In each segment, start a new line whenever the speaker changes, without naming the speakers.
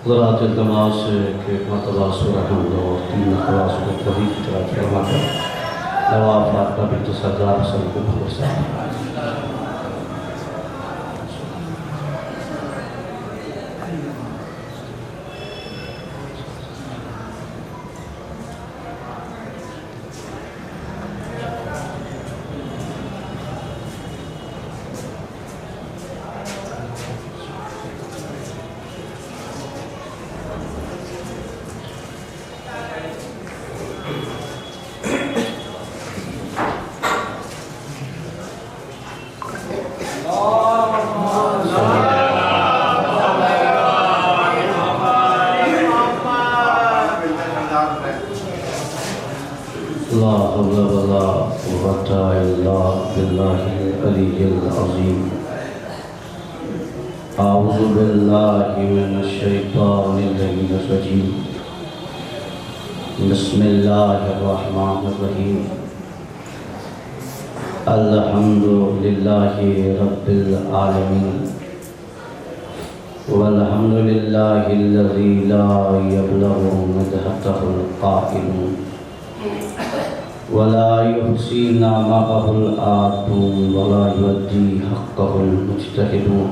ज़रात इल्तमास से कि मरतबा सूरह हमद और 3 खलास को तौहीद की तरफ फरमाकर नवाब फातिमा बिन्त सरदार हसन को भरोसा ला हौला वला कुव्वता इल्ला बिल्लाहिल अलिय्यिल अज़ीम। अऊज़ु बिल्लाहि मिनश शैतानिर रजीम। बिस्मिल्लाहिर रहमानिर रहीम। अल्हम्दुलिल्लाहि रब्बिल आलमीन वल्हम्दुलिल्लाहिल्लज़ी ला यब्लगु मदहतहुल क़ाइलून वला युहसी नामहुल आतून वला युअद्दी हक़्क़हुल मुज्तहिदून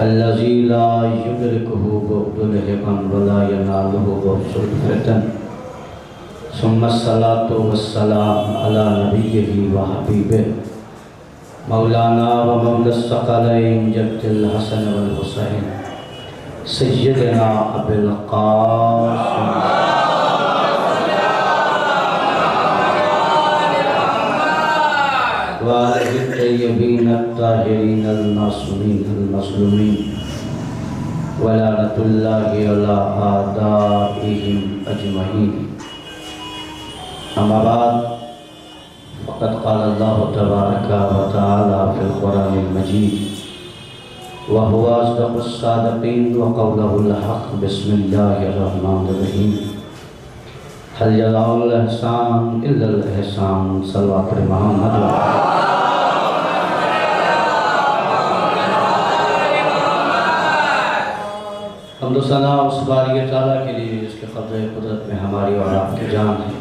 अल्लज़ी ला युदरिकुहु बुअदुल हिकम वला यनालुहु बअसुल फ़ितन सुम्मस्सलातु वस्सलाम अला नबिय्यिहि व हबीबिहि मौलाना व मौलस्सक़लैन जद्दिल हसन वल हुसैन सय्यदना अबुल क़ासिम वालिहित तय्यबीन अत्ताहिरीन अल-मासूमीन अल-मज़लूमीन वलानतुल्लाहि अला आदाइहिम अजमईन। अम्मा बाद फ़क़द क़ाल अल्लाहु तबारक व तआला फ़िल क़ुरानिल मजीद व हुवा अस्दक़ुस सादिक़ीन व क़ौलुहुल हक़्क़। बिस्मिल्लाहिर रहमानिर रहीम। हल जज़ाउल इहसान इल्लल इहसान। सल्लल्लाहु अलैहि मोहम्मद। हम्द सना उस बारी ताला के लिए जिसके क़ब्ज़े कुदरत में हमारी और आपकी जान है।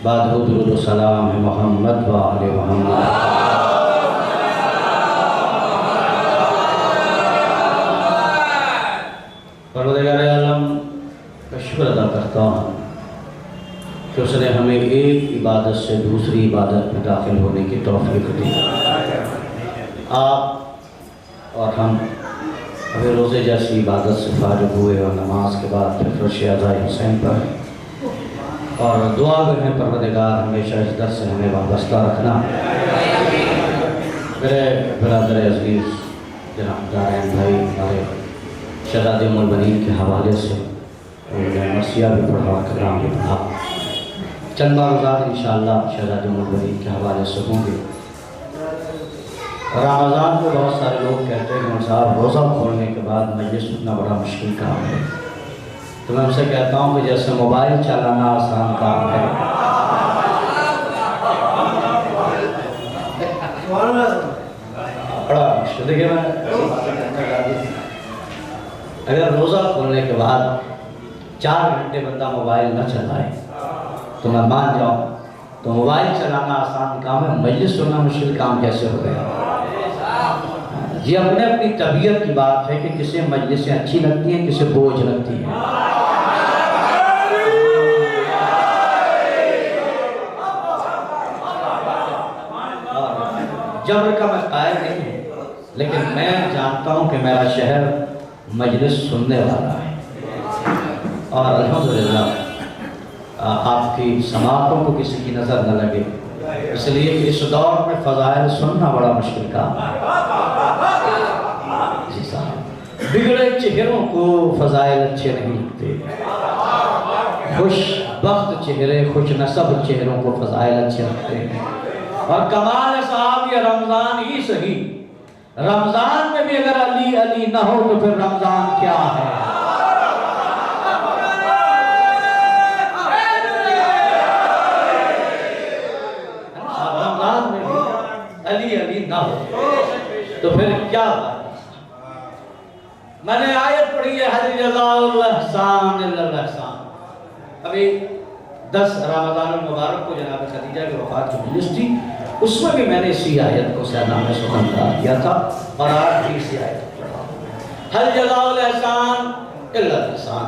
बाद दुरूद व सलाम है मोहम्मद व आले मोहम्मद। परवरदिगार आलम का शुक्र अदा करता हूँ कि उसने हमें एक इबादत से दूसरी इबादत में दाखिल होने की तौफ़ीक़ दी। आप और हम अभी रोज़े जैसी इबादत से फारिग हुए और नमाज के बाद फिर फर्श अज़ाए हुसैन पर और दुआ में परवरदिगार हमेशा इस दर से हमें वाबस्ता रखना। मेरे बिरादर अज़ीज़ जनाब दारैन भाई हमारे शहज़ादे उम्मुल बनीन के हवाले से उन्होंने मरसिया भी पढ़ा, कलाम भी पढ़ा। चंद मारूज़ात इंशाअल्लाह शहज़ादे उम्मुल बनीन के हवाले से होंगे। रमज़ान में बहुत सारे लोग कहते हैं कि साहब रोज़ा खोलने के बाद मजलिस सुनना बड़ा मुश्किल काम है। तो मैं उनसे कहता हूँ कि जैसे मोबाइल चलाना आसान काम है, बड़ा मुश्किल। देखिए मैं अगर रोज़ा खोलने के बाद 4 घंटे बंदा मोबाइल न चलाए तो मैं मान जाऊँ तो मोबाइल चलाना आसान काम है, मजलिस सुनना मुश्किल काम कैसे हो गया। ये अपने अपनी तबीयत की बात है कि किसे मजलिसें अच्छी लगती हैं, किसे बोझ लगती हैं। जबर का मैं कायल नहीं हूँ, लेकिन मैं जानता हूँ कि मेरा शहर मजलिस सुनने वाला है और अल्हम्दुलिल्लाह आपकी समातों को किसी की नज़र न लगे, इसलिए इस दौर में फ़ज़ाइल सुनना बड़ा मुश्किल काम है। जी साहब, बिगड़े चेहरों को फ़ज़ाइल अच्छे नहीं लगते, खुशबख्त चेहरे, खुश नसब चेहरों को फ़ज़ाइल अच्छे लगते हैं। और कमाल साहब ये रमज़ान ही सही, रमज़ान में भी अगर अली अली न हो तो फिर रमज़ान क्या है। रमज़ान में भी अली अली न हो तो फिर क्या बात। मैंने आयत पढ़ी है हल जज़ाउल इहसान इल्लल इहसान। अभी 10 रमज़ानुल मुबारक को जनाब खदीजा की वफ़ात जो मजलिस थी उसमें भी मैंने इसी आयत को सलाम सुखनदार किया था और आज भी इसी आयत पढ़ा। हल जज़ाउल इहसान इल्लल इहसान।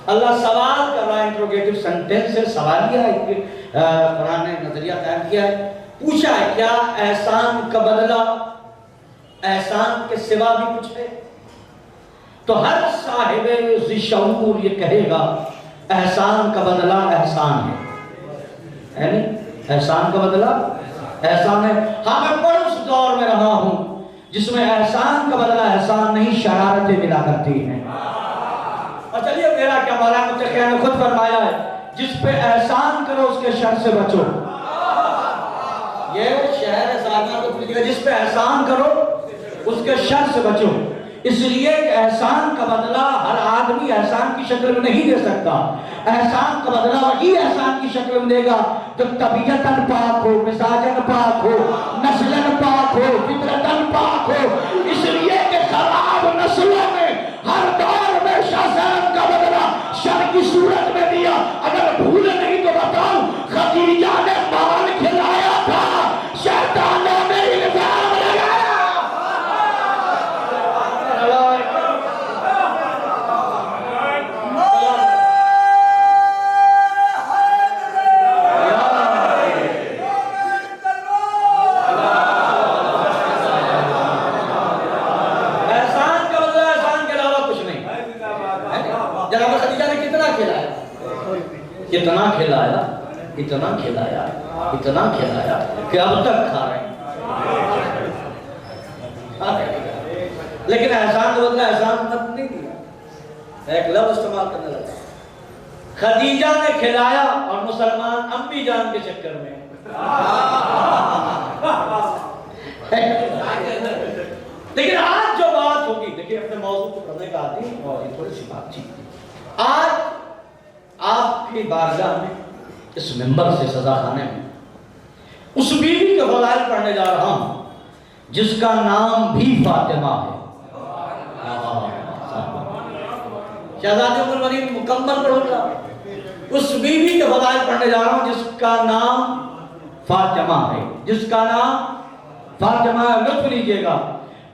अल्लाह सवाल कर रहा है, इंट्रोगेटिव सेंटेंस है, सवालिया कुरान ने नजरिया कायम किया है। पूछा है क्या एहसान का बदला एहसान के सिवा भी कुछ है? तो हर साहिबे ज़िशऊर ये कहेगा एहसान का बदला एहसान है नहीं? एहसान का बदला एहसान है। हाँ, मैं पर उस दौर में रहा हूं जिसमें एहसान का बदला एहसान नहीं, शरारतें मिला करती हैं। और चलिए मेरा क्या मौला मुत्तक़िया ने खुद फरमाया है, जिस पे एहसान करो उसके शर से बचो। ये शहर है साधना को, जिस पे एहसान करो उसके शर से बचो। इसलिए एहसान का बदला हर आदमी एहसान की शक्ल में नहीं दे सकता। एहसान का बदला वही एहसान की शक्ल में देगा तो तबीयतन पाक हो, मिजाजन पाक हो, नस्लन पाक हो, फितरतन पाक हो। इसलिए कि खराब नस्लों में हर दौर में शासन का बदला शर की सूरत में दिया। अगर भूल नहीं तो बताओ, खदीजा ने माल खिलाया था, शैतानों ने इल्जाम लगाया। इतना खिलाया, इतना खिलाया, इतना खिलाया कि अब तक खा रहे हैं। लेकिन एहसान तो बदला एहसान मत नहीं दिया, एक लफ्ज़ इस्तेमाल करने लगा। खदीजा ने खिलाया और मुसलमान अम्मी जान के चक्कर में। लेकिन आज जो बात होगी, देखिए अपने मौजू को करने का आदमी और ये थोड़ी सी बातचीत। आज आपकी बारगाह में इस मिंबर से सजा खाने में उस बीवी के फज़ाइल पढ़ने जा रहा हूं जिसका नाम भी फातिमा है। शहज़ादी उम्मुल वलीद मुकम्मल पढ़ूंगा। उस बीवी के फज़ाइल पढ़ने जा रहा हूं जिसका नाम फातिमा है, जिसका नाम फातिमा है। लुत्फ लीजिएगा,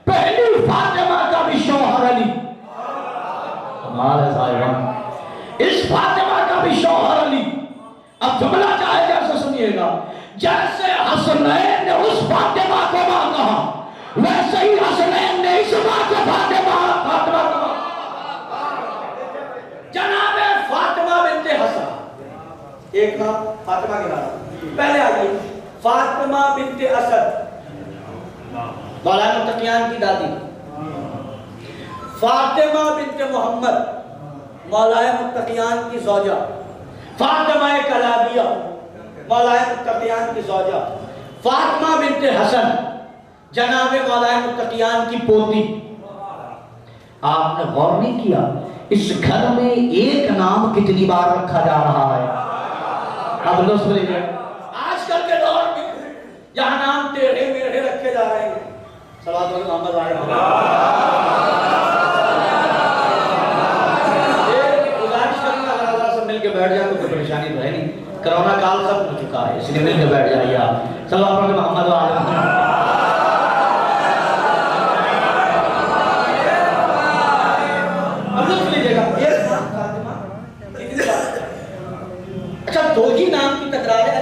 पहली फातिमा का भी शौहर अली। कमाल है साहिबान, इस फातिमा का भी शौहर अली। अब जुमला चाहे जैसे सुनिएगा, जैसे हसनैन ने उस फातिमा को मां कहा, वैसे ही हसनैन ने इस मां को फातिमा फातिमा कहा। जनाबे फातिमा बिन्ते हसन, एक नाम फातिमा के नाम पहले आ गई, फातिमा बिन्ते असद मौलाना मुत्तक़ियान की दादी, फातिमा बिन्ते मोहम्मद मौलाए मुत्तक़ियान की ज़ौजा, फातिमा कलाबिया मौलाए मुत्तक़ियान की ज़ौजा, फातिमा बिन्ते हसन जनाबे मौलाए मुत्तक़ियान की पोती। आपने गौर नहीं किया इस घर में एक नाम कितनी बार रखा जा रहा है? अब लुत्फ़ लीजिए, आजकल के दौर में जहाँ नाम टेढ़े मेढ़े रखे जा रहे हैं। सलात मोहम्मद मिलके बैठ जाए तो कोई परेशानी तो है नहीं, कोरोना काल सब हो चुका है, इसलिए मिलके बैठ जाइए आप। सल्लल्लाहु अलैहि मोहम्मद लीजिएगा। अच्छा, दो ही नाम की तकरार है,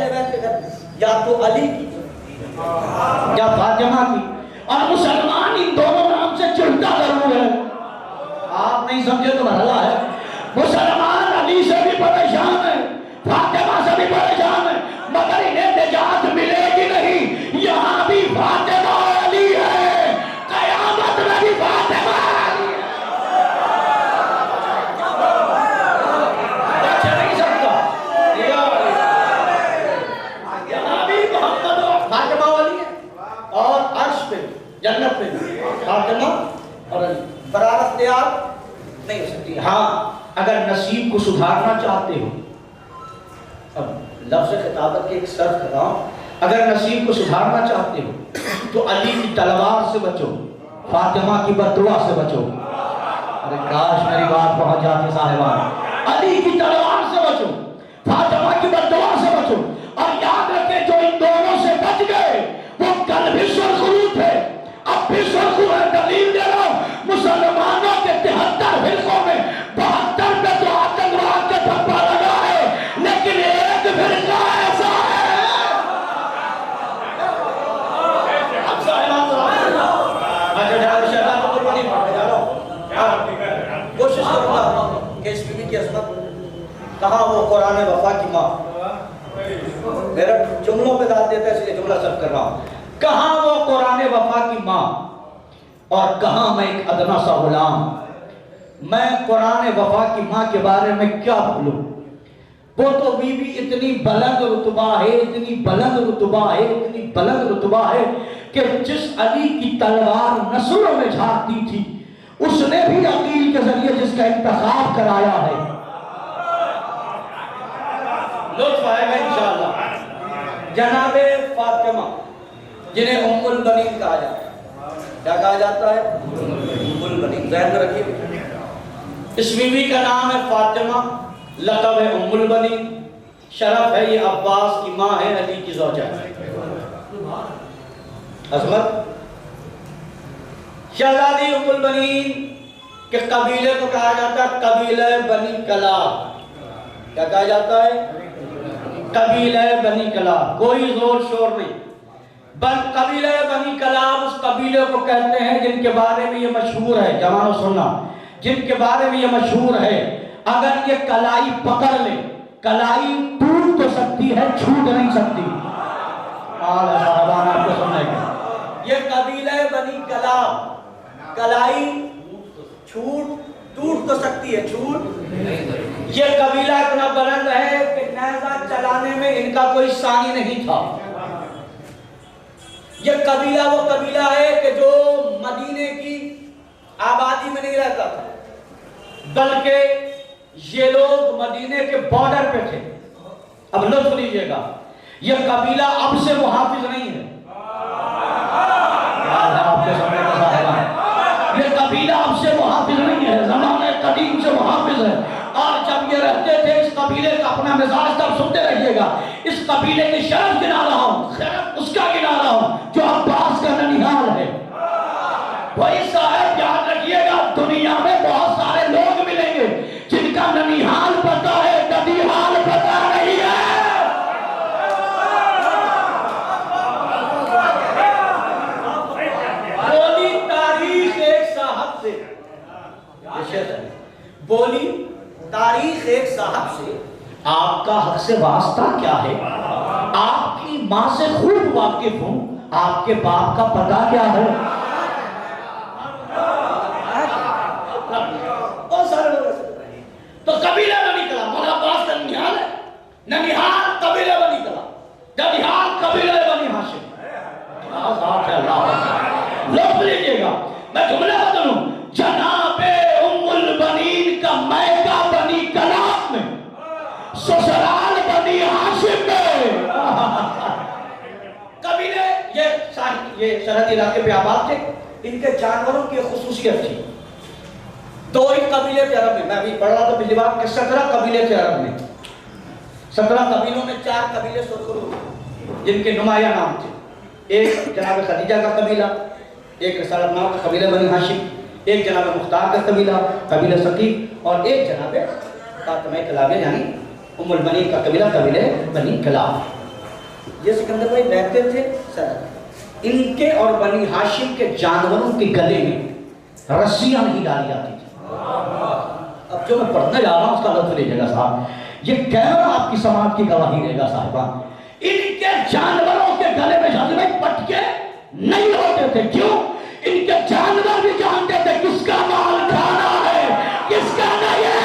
या तो अली की या फातिमा की, और मुसलमान इन दोनों नाम से चिढ़ता जरूर है। आप नहीं समझे तो भला है, मुसलमान अली से भी परेशान है, फातिमा से भी परेशान है, मगर इन्हें निजात मिलेगी नहीं। यहाँ भी फातिमा अली है, कयामत में भी फातिमा अली है। अच्छा नहीं सकता, यहाँ भी मोहम्मद और फातिमा अली है, और अर्श पे जन्नत पे फातिमा और अली बराबर तैयार नहीं हो सकती। हाँ, अगर नसीब को सुधारना चाहते हो, अब लफ्ज़ खिताबत के एक शर्त कर रहा हूं, अगर नसीब को सुधारना चाहते हो तो अली की तलवार से बचो, फातिमा की बददुआ से बचो। अरे काश मेरी बात पहुंच जाती साहिबान। अली की तलवार से बचो, फातिमा की बद्दुआ से बचो, और याद रखें जो इन दोनों से बच गए वो कल भी सुरखरू थे, अब भी सुरखरू है। दलील दे रहा हूं, मुसलमानों के 73 फिरकों में 72 पे तो आतंकवाद का ठप्पा लगा है, लेकिन एक फिरका ऐसा है। अब साहिबान कोशिश करूंगा कि इस बीवी की असमत कहाँ वो कुरान वफा की माँ, मेरा जुमलों पे दाद देता है इसलिए जुमला सब कर रहा हूँ। कहाँ वो कुरान वफा की माँ और कहाँ मैं एक अदना सा गुलाम। मैं कुरान वफा की माँ के बारे में क्या बोलूं, वो तो बीवी इतनी बुलंद रुतबा है, इतनी बुलंद रुतबा है, इतनी बुलंद रुतबा है कि जिस अली की तलवार नस्लों में झांकती थी उसने भी अकील के जरिए जिसका इंतखाब कराया है। लुत्फ आएगा इंशाअल्लाह। जनाबे फातिमा जिन्हें उम्मुल बनीन कहा जाता है, क्या कहा जाता है? उम्मुल बनीन। ध्यान में रखिए, इस बीवी का नाम है फातिमा, लक़ब है उम्मुल बनीन, शरफ है ये अब्बास की माँ है, अली की ज़ौजा है। अज़मत शहज़ादी उम्मुल बनीन के कबीले को कहा जाता है कबीला बनी कलाब। क्या कहा जाता है? कबीला बनी कलाब। कोई जोर शोर नहीं, कबीला बनी कलाब उस कबीले को कहते हैं जिनके बारे में ये मशहूर है, जवानों सुनना, जिनके बारे में ये मशहूर है अगर ये कलाई पकड़ ले, कलाई टूट तो सकती है, छूट नहीं सकती। आपको सुनना है, ये कबीला बनी कलाब, कलाई टूट तो सकती है, छूट। ये कबीला इतना बुलंद है कि नेज़ा चलाने में इनका कोई सानी नहीं था। ये कबीला वो कबीला है कि जो मदीने की आबादी में नहीं रहता था, बल्कि ये लोग मदीने के बॉर्डर पे थे। अब लुत्फ लीजिएगा, ये कबीला अब से मुहाफिज नहीं है। आपके सामने ये कबीला अब से मुहाफिज नहीं है, ज़माने कदीम से मुहाफिज है। और जब ये रहते थे इस कबीले का अपना मिजाज, तब सुनते रहिएगा, इस कबीले की शर्फ गिना रहा हूँ, शर्फ उसका गिना रहा हूँ जो अब्बास का ननिहाल है। वही साहब याद रखिएगा, दुनिया में बहुत सारे लोग मिलेंगे जिनका ननिहाल पता है, ददीहाल पता नहीं है। बोली तारीख एक साहब से, आपका हक से वास्ता क्या है? आपकी माँ से खूब वाकिफ हूं, आपके बाप का पता क्या है? तो कबीला बनी कला, मगर अब्बास ननिहाल है, ननिहाल कबीला बनी कला, ननिहाल कबीला बनी हाशिम। लोग लीजिएगा, मैं जुमला बदलूं, जनाबे उम्मुल बनीन का मैका बनी कलाब में, ससुराल बनी हाशिम में। कबीले ये सरहदी इलाके पे आबाद थे, इनके जानवरों की खुसूसियत थी। दो ही कबीले थे अरब में, मैं अभी पढ़ रहा था पिछली बार के 17 कबीले थे अरब में। 17 कबीलों में 4 कबीले सुरखरू जिनके नुमाया नाम थे। एक जनाब खदीजा का कबीला, एक सरनाम का कबीला बनी हाशिम, एक जनाब मुख्तार का कबीला कबीला सकीफ, और एक जनाब फातिमा कलाब यानी उम्मुल बनीन का कबीला कबीले बनी कलाब। ये सिकंदर भाई रहते थे सर, इनके और बनी हाशिम के जानवरों के गले में रस्सियां नहीं डाली जाती थी। अब जो मैं पढ़ने जा रहा हूँ उसका लफ्ज लीजिएगा साहब, ये कैमरा आपकी समाज की गवाही रहेगा साहिबा। इनके जानवरों के गले में शादी में पटके नहीं होते थे। क्यों? इनके जानवर भी जानते थे किसका माल खाना है, किसका नहीं है।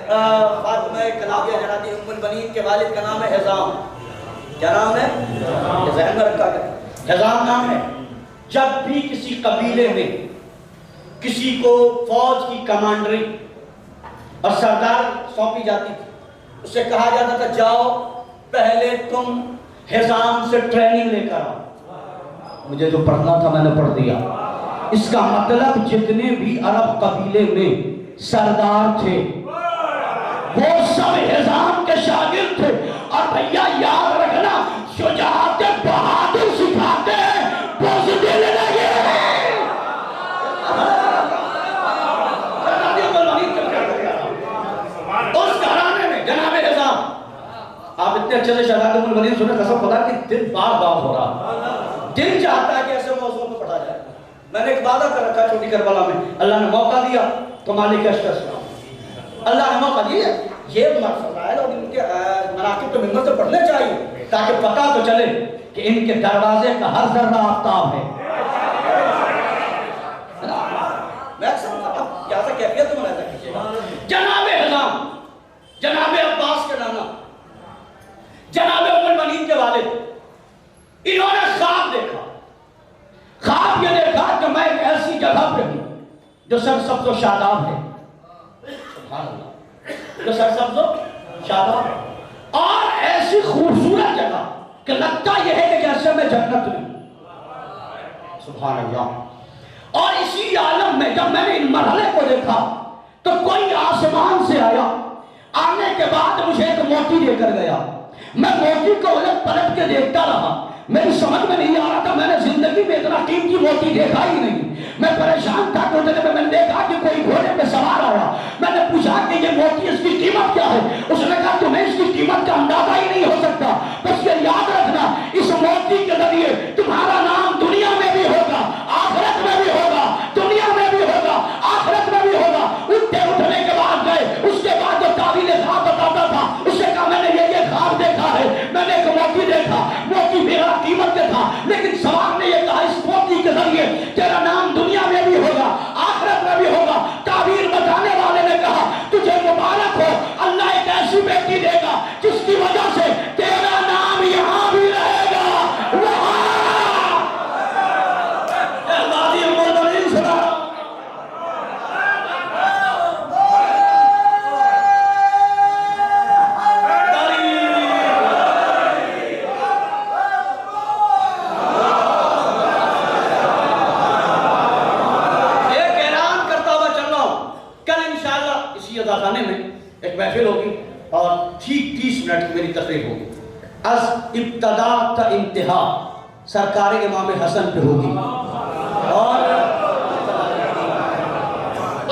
फातिमा कलाबिया जनाती उम्मुल बनीन के वालिद का नाम है हिज़ाम। क्या नाम है? ज़हन में रखा गया, हिज़ाम नाम है। जब भी किसी कबीले में किसी को फौज की कमांडरी और सरदार सौंपी जाती थी, उससे कहा जाता था जाओ पहले तुम हिज़ाम से ट्रेनिंग लेकर आओ। मुझे जो पढ़ना था मैंने पढ़ दिया। इसका मतलब जितने भी अरब कबीले में सरदार थे वो सब हिज़ाम के शागिर्द थे। और भैया याद रखना, शुजाअत बहादुर सिखाते हैं, बुज़दिल नहीं। उस घराने में जनाबे हिज़ाम, आप इतने अच्छे से शहजादे उम्मुल बनीन सुने, कसम खुदा कि दिल बार बार हो रहा, दिल चाहता है कि ऐसे मौजूद पर पढ़ा जाए। मैंने एक वादा कर रखा छोटी करबला में, अल्लाह ने मौका दिया तो मालिक अल्लाह ने मौका दिया। ये फज़ाइल और इनके मनाक़िब तो मिंबर से पढ़ने चाहिए ताकि पता तो चले कि इनके दरवाजे का हर जर्रा आफ्ताब है। मैं क्या सा कैफियत तुम ऐसा कीजिएगा। जनाबे हिज़ाम, जनाबे अब्बास के नाना, जनाबे उम्मुल बनीन के वालिद, इन्होंने ख्वाब देखा। ख्वाब ये देखा कि मैं एक ऐसी जगह पे हूं जो सरसब्ज़ व शादाब है, जो सरसब्ज़ व शादाब है, और ऐसी खूबसूरत जगह कि लगता यह है कि जैसे मैं जन्नत में हूं। सुभान अल्लाह। और इसी आलम में जब मैंने इन मरहले को देखा तो कोई आसमान से आया, आने के बाद मुझे एक मोती देकर गया। मैं मोती को उलट पलट के देखता रहा, मेरी समझ में नहीं आ रहा था, मैंने जिंदगी में इतना कीमती मोती देखा ही नहीं। मैं परेशान था। तो मैंने देखा कि कोई घोड़े पे सवार आया, मैंने पूछा कि ये मोती इसकी कीमत क्या है? उसने कहा तुम्हें इसकी कीमत का अंदाजा ही नहीं हो सकता, बस ये याद रखना इस मोती के जरिए तुम्हारा नाम दुनिया में भी होगा, आखिरत में भी होगा, दुनिया में भी होगा, आखिरत में भी होगा। उठते उठने के बाद गए, उसके बाद जो तावील ख्वाब बताता था उससे कहा मैंने ये ख्वाब देखा है, मैंने एक मोती देखा, मोती मेरा कीमत के था, लेकिन सवाल ने यह कहा इस मोती के जरिए तेरा नाम दुनिया में भी होगा, आखिरत में भी होगा। ताबीर बताने वाले ने कहा तुझे मुबारक हो, अल्लाह एक ऐसी बेटी देगा जिसकी वजह से तेरा नाम यहां भी रहेगा, वहां महफिल होगी और ठीक 30 मिनट की मेरी तकरीर होगी। अज इब्तदा ता इंतहा सरकार इमाम हसन पे होगी और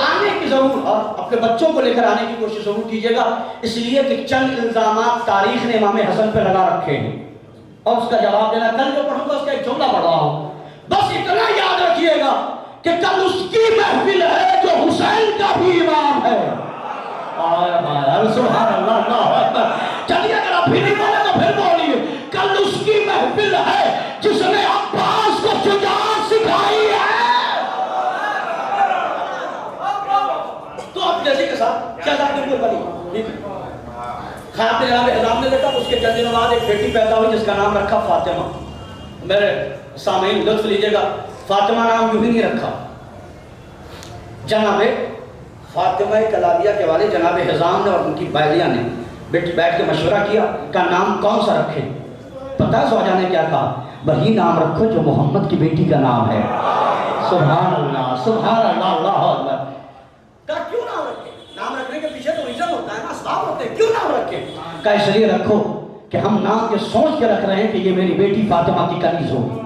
आने की जरूर, और अपने बच्चों को लेकर आने की कोशिश जरूर कीजिएगा, इसलिए कि चंद इल्जामात तारीख ने इमाम हसन पे लगा रखे हैं और उसका जवाब देना। कल जो पढ़ूंगा उसका एक जुमला पढ़ रहा हूं, बस इतना याद रखिएगा कि कल उसकी महफिल है जो हुसैन का भी इमाम है। चलिए अगर आप फिर नहीं बोले तो फिर बोलिए, कल उसकी महफिल है जिसने अब्बास को शुजाअत सिखाई है। तो आप जैसे के साथ शहजादी उम्मुल बनीन ख्वाब में जनाब हिज़ाम ने देखा, उसके चंद दिनों बाद एक बेटी पैदा हुई जिसका नाम रखा फातिमा। मेरे सामईन लुत्फ लीजिएगा, फातिमा नाम यूं ही नहीं रखा, जनाबे फातिमा कलाबिया के वाले जनाब हिज़ाम ने और उनकी बैलिया ने बैठ के मशवरा किया का नाम कौन सा रखे। पता है ज़ौजा ने क्या कहा? वही नाम रखो जो मोहम्मद की बेटी का नाम है। सुभान अल्लाह, सुभान अल्लाह, अल्लाह अकबर। का क्यों नाम रखे? नाम रखने के पीछे तो रीजन होता है ना, असबाब होते हैं, क्यों नाम रखे? का इसलिए रखो कि हम नाम के सोच के रख रहे हैं कि ये मेरी बेटी फातिमा की कनीज होगी।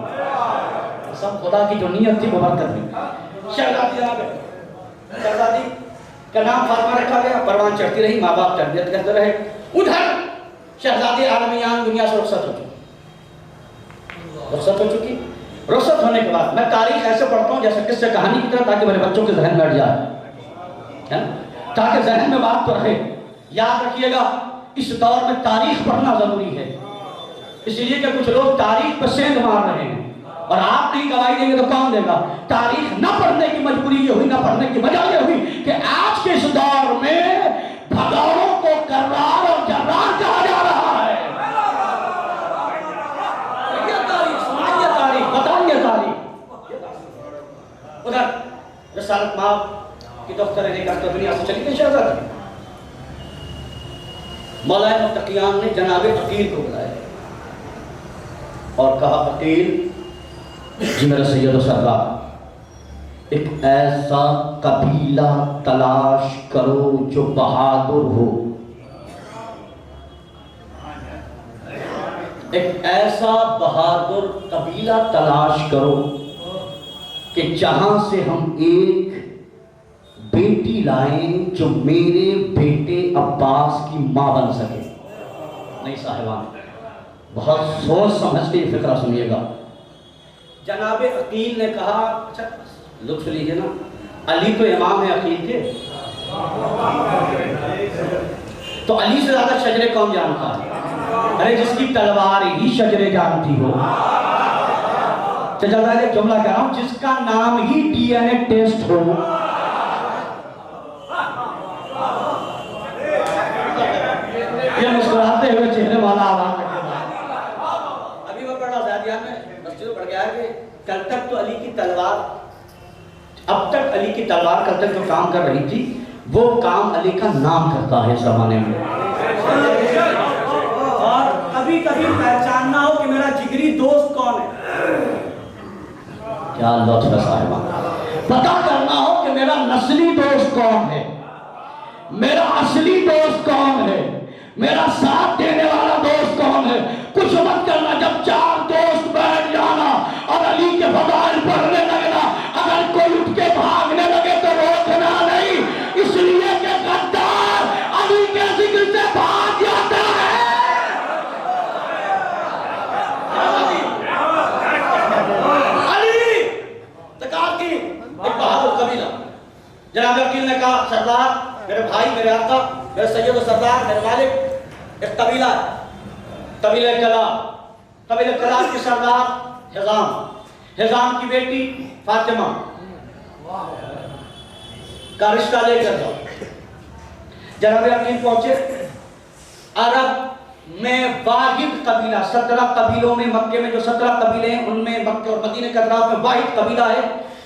सब खुदा की जो नीयत थी वो बरकत थी। शहजादी का नाम फातिमा रखा गया, परवान चढ़ती रही, माँ बाप तरबियत करते रहे। उधर शहजादी आलमियान दुनिया से रुखसत हो चुकी। रुखसत होने के बाद मैं तारीख ऐसे पढ़ता हूँ जैसे किससे कहानी की तरह, ताकि मेरे बच्चों के जहन में बैठ जाए, ताकि जहन में बात तो रहे। याद रखिएगा इस दौर में तारीख पढ़ना जरूरी है, इसलिए कि कुछ लोग तारीख पर सेंध मार रहे हैं और आप नहीं गवाही देंगे तो कौन देगा। तारीख न पढ़ने की मजबूरी ये हुई, न पढ़ने की वजह ये हुई कि आज के इस दौर में भगवान दफ्तर लेकर तो दुनिया से चली गई शहजादी। मौलाए मुत्तकियान ने जनाब अकील को बुलाया और कहा, अकील जी मेरा सैयद सरदार, एक ऐसा कबीला तलाश करो जो बहादुर हो, एक ऐसा बहादुर कबीला तलाश करो कि जहां से हम एक बेटी लाएं जो मेरे बेटे अब्बास की मां बन सके। नहीं साहिबान, बहुत सोच समझ के फिक्रा सुनिएगा। जनाब अकील ने कहा, अच्छा लुत्फ लीजिए ना, अली तो इमाम है अकील के, तो अली से ज्यादा शजरे कौन जानता है? अरे जिसकी तलवार ही शजरे जानती हो। तो जल्दा एक जुमला कह रहा हूं, जिसका नाम ही डीएनए टेस्ट हो। ये मुस्कुराते हुए चेहरे वाला आवाज रखेगा। अभी मैं पढ़ा ज़ादिया में मस्जिद में पढ़ गया है कि कल तक तो अली की तलवार, अब तक अली की तलवार कल तक जो काम कर रही थी वो काम अली का नाम करता है इस जमाने में। और कभी कभी पहचानना हो कि मेरा जिगरी दोस्त कौन है। क्या लुत्फ है साहिबा। पता करना हो कि मेरा नस्ली दोस्त कौन है, मेरा असली दोस्त कौन है, मेरा साथ देने वाला दोस्त कौन है। कुछ मत करना, जब चार दोस्त बैठ जाना और अली के फज़ाइल पढ़ने लगना, अगर कोई उठ के भागने लगे तो रोकना नहीं, इसलिए कि गद्दार अली के जिक्र से भाग जाता है। अली तकार की एक बहादुर कबीला। जनाब अकील ने कहा, सरदार मेरे भाई, मेरे आका, मेरे सैयद सरदार, मेरे मालिक, एक कबीला है, कबीला कलाब की सरदार हिजाम की बेटी फातिमा का रिश्ता लेकर जाओ। जनाब अकील पहुंचे। अरब में वाहिद कबीला, 17 कबीलों में, मक्के में जो 17 कबीले हैं उनमें, मक्के और मदीने के अतराफ में वाहिद कबीला है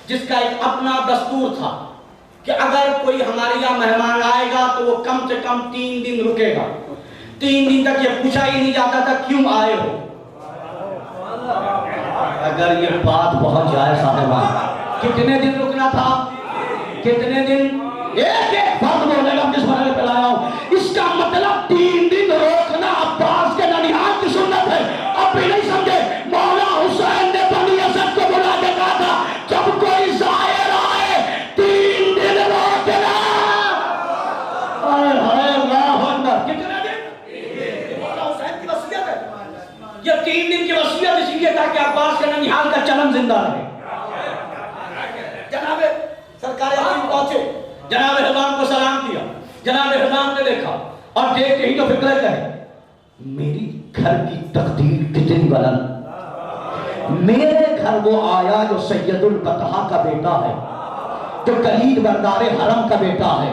जिसका एक अपना दस्तूर था कि अगर कोई हमारे यहाँ मेहमान आएगा तो वो कम से कम 3 दिन रुकेगा। 3 दिन तक ये पूछा ही नहीं जाता था क्यों आए हो। अगर ये बात पहुंच जाए साहिबान, कितने दिन रुकना था, कितने दिन, एक एक बात बोलेगा जिस मरहले पे लाया हूं। इसका मतलब 3 दिन रोकना अब्बास के ननिहाल की सुन्नत है। अब भी नहीं समझे, मौला हुसैन ने बनी असद को बुला के कहा था, जब कोई ज़ाहिर आए 3 दिन रोकना। कितने दिन? मौला हुसैन की वसीयत है। ये 3 दिन की वसीयत इसलिए ताकि अब्बास के ननिहाल का चलन जिंदा रहे। जनाब सरकार पहुंचे, जनाब हिजाम को सलाम किया। जनाब हिजाम ने देखा और देख के ही तो फिक्र कहे, मेरी घर की तकदीर कितनी बुलंद। मेरे घर वो आया जो सैयदुल बतहा का बेटा है, जो कलीद बरदारे हरम का बेटा है,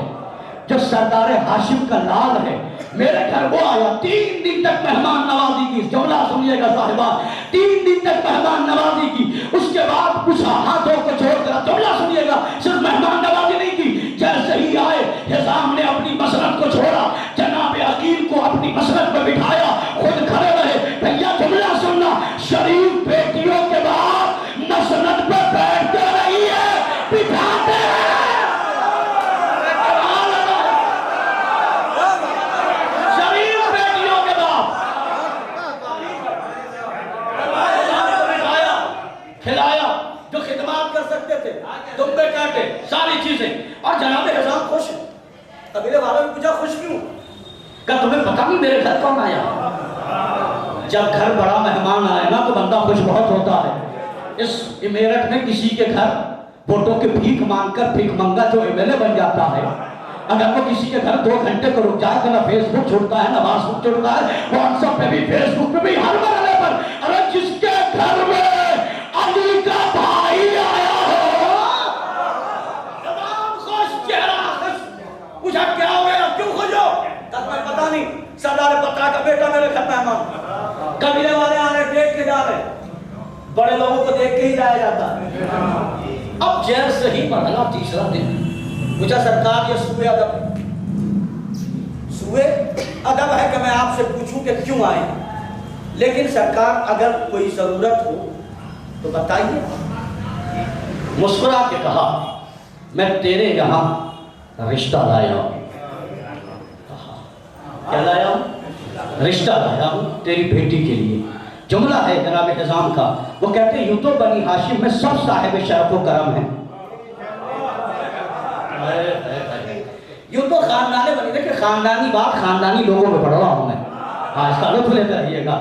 जो सरदार हाशिम का लाल है। मेरे घर वो आया, 3 दिन तक मेहमान नवाजी की। जुमला सुनिएगा साहिबा, 3 दिन तक मेहमान नवाजी की। उसके बाद पूछा हाथों को छोड़कर, जुमला सुनिएगा, सिर्फ मेहमान नवाजी नहीं की। जैसे ही आए हिजाम ने अपनी मसनद को छोड़ा, जनाब अकील को अपनी मसनद पर बिठाया, खुद खड़े रहे। भैया जुमला सुनना, शरीफ बेटियों के बाद मसनद पर बैठते रही है, बिठाते हैं। खिलाया, जो खिदमत कर सकते थे, दुम्बे काटे, सारी चीजें। और जनाब हिजाम खुश है। कबीले वालों ने पूछा खुश क्यों? क्या तुम्हें पता नहीं मेरे घर कौन आया? जब घर बड़ा मेहमान आए ना तो बंदा खुश बहुत होता है। इस मेरठ में किसी के घर वोटों के भीख मांगकर भीख मंगा जो एमएलए बन जाता है, अगर वो किसी के घर 2 घंटे को रुक जाए तो ना फेसबुक छुड़ता है, ना व्हाट्सएप छुड़ता है, व्हाट्सएप पे भी, फेसबुक पे भी, हर मरहले पर। अरे जिसके घर में अली का भाई आया हो, खुश चेहरा खुश। पूछा क्या हो गया, क्यों खुश हो? तब मैं पता नहीं, सरदार बता का बेटा मेरे घर मेहमान। कबीले वाले आ रहे, देख के जा रहे, बड़े लोगों को देख के ही जाया जाता है। अब जैसे ही बढ़ा तीसरा दिन, पूछा सरकार ये सूए अदब है, सूए अदब है कि मैं आपसे पूछूं कि क्यों आए, लेकिन सरकार अगर कोई जरूरत हो तो बताइए। मुस्कुरा के कहा मैं तेरे यहाँ रिश्ता लाया हूँ। क्या लाया हूँ? रिश्ता लाया हूँ तेरी बेटी के लिए। जुमला है जनाब निजाम का, वो कहते हैं यूं तो बनी हाशिम में सब साहिब शरफ व करम है। यूं तो खानदानी बनी, देखिए खानदानी बात खानदानी लोगों में पढ़ रहा हूँ मैं, हाँ इसका लुत्फ लेते रहिएगा।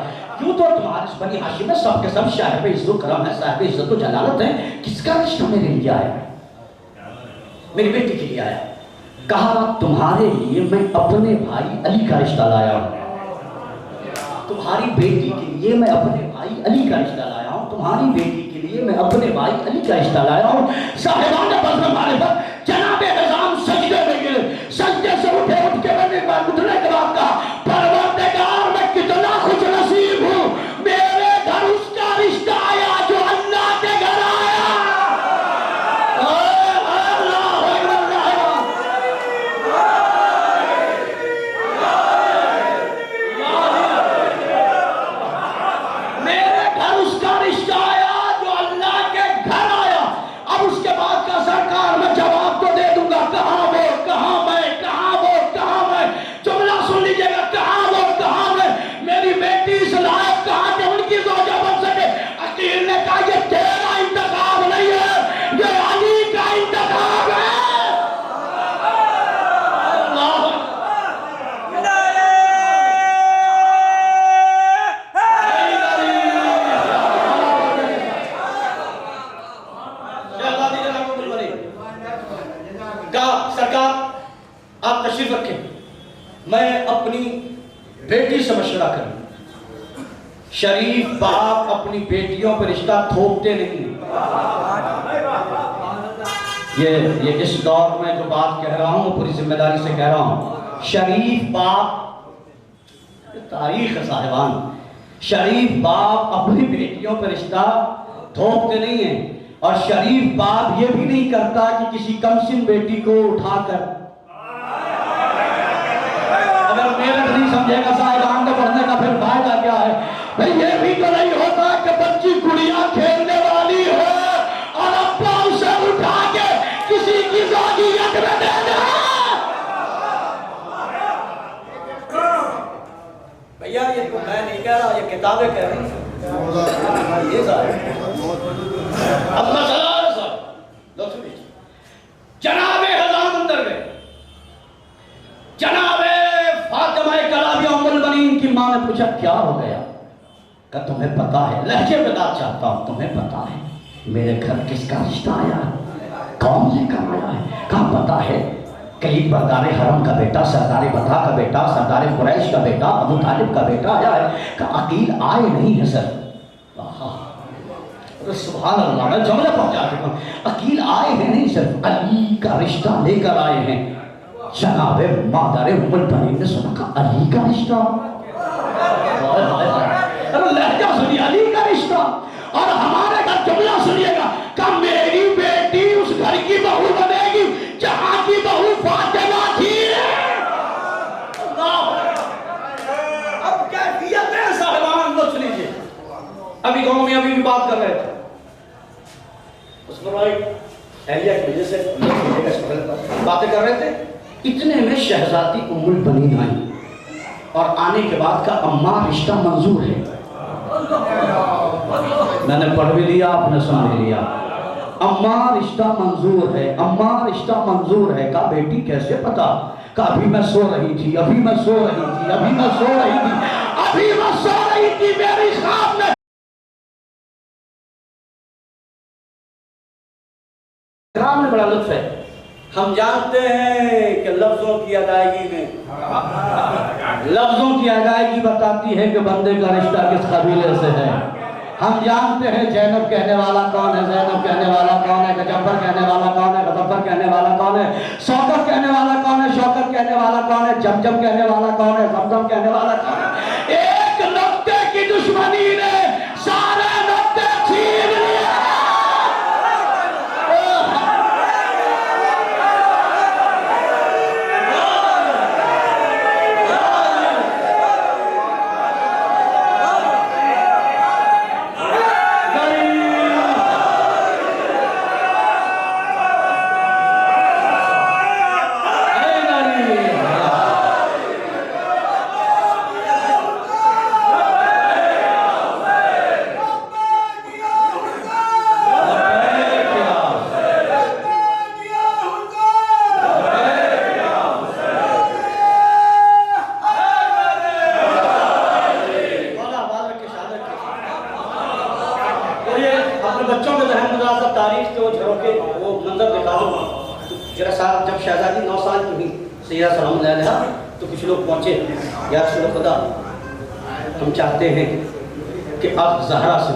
यूं तो तुम्हारे बनी हाशिम में सबके सब साहिब इज्जत करम है, साहिब इज्जत व जलालत है। किसका रिश्ता मेरे लिए आया? मेरी बेटी के लिए आया। कहा तुम्हारे लिए मैं अपने भाई अली का रिश्ता लाया हूँ। तुम्हारी बेटी के लिए मैं अपने भाई अली का रिश्ता लाया हूँ। तुम्हारी बेटी के लिए मैं अपने भाई अली का रिश्ता लाया हूँ। साहिबान ने बस हमारे पर जनाबे निजाम सजदे में गिरे, सजदे से उठे, उठ के मैंने उठने के बाद कहा परवरदिगार मैं कितना खुश नसीब हूँ, मेरे घर उसका रिश्ता आया जो अल्लाह के घर आया। मैं अपनी बेटी से मशवरा करूं। शरीफ बाप अपनी बेटियों पर रिश्ता थोपते नहीं। ये इस दौर में जो बात कह रहा हूं पूरी जिम्मेदारी से कह रहा हूं। शरीफ बाप, तारीख है साहिबान, शरीफ बाप अपनी बेटियों पर रिश्ता थोपते नहीं है। और शरीफ बाप ये भी नहीं करता कि किसी कमसिन बेटी को उठाकर, अगर मेरठ नहीं समझेगा साहिबान को पढ़ने का फिर फायदा क्या है भाई। ये भी तो नहीं होता कि बच्ची गुड़िया खेलने वाली हो और अब्बा उसे उठा के किसी की ज़ौजियत में दे दे। भैया ये तो मैं नहीं कह रहा, ये किताबें कह रही हैं। ये अब मसला जनाबे हज़ाम अंदर में जनाबे फातिमा कलाबिया उम्मुल बनीन की मां ने पूछा क्या हो गया? क्या तुम्हें पता है? लहजे में बात चाहता हूं, तुम्हें पता है मेरे घर किसका रिश्ता आया? कौन लेकर आया है? कहाँ पता है? कई बरदार हरम का बेटा, सरदार बता का बेटा, सरदार कुरैश का बेटा, अबू तालिब का बेटा आया है। का अकील आए नहीं है सर। सुभान अल्लाह, मैं जुमला पहुंचा चुका हूं। अकील आए हैं नहीं सर, अली का रिश्ता लेकर आए हैं। जनाबे मादारे उम्मुल बनीन ने सुना का अली का रिश्ता, अरे लहजा सुनिए, अली का रिश्ता। और हमारे घर जुमला सुनिएगा का मेरी बेटी उस घर की बहू बनेगी जहां की बहू फातिमा थी। अब कैफियत है साहिबान, लो सुनिए। अभी गांव में अभी भी बात कर रहे थे, उसमें एरिया की वजह से बातें कर रहे थे। इतने में शहजादी उम्मुल बनीन आई और आने के बाद का अम्मा रिश्ता मंजूर है। मैंने पढ़ भी लिया, आपने सुन भी लिया। अम्मा रिश्ता मंजूर है, अम्मा रिश्ता मंजूर है। का बेटी कैसे पता? का अभी मैं सो रही थी, अभी मैं सो रही थी, अभी मैं सो रही थी, अभी मैं सो रही थी, मेरी ख्वाब में। में बड़ा लुत्फ है। हम जानते हैं कि लफ्जों की अदायगी में, लफ्जों की अदायगी बताती है कि बंदे का रिश्ता किस कबीले से है। हम जानते हैं जैनब कहने वाला कौन है, जैनब कहने वाला कौन है, गजफ्फर कहने वाला कौन है, गजफ्फर कहने वाला कौन है, शौकत कहने वाला कौन है, शौकत कहने वाला कौन है, जमजम कहने वाला कौन है, जमजम कहने वाला कौन है। एक नुक्ते की दुश्मनी ने सारे नुक्ते छीन लिए। सैयदा सलाम अलैहा तो कुछ लोग पहुँचे, या रसूल खुदा हम चाहते हैं कि आप ज़हरा से।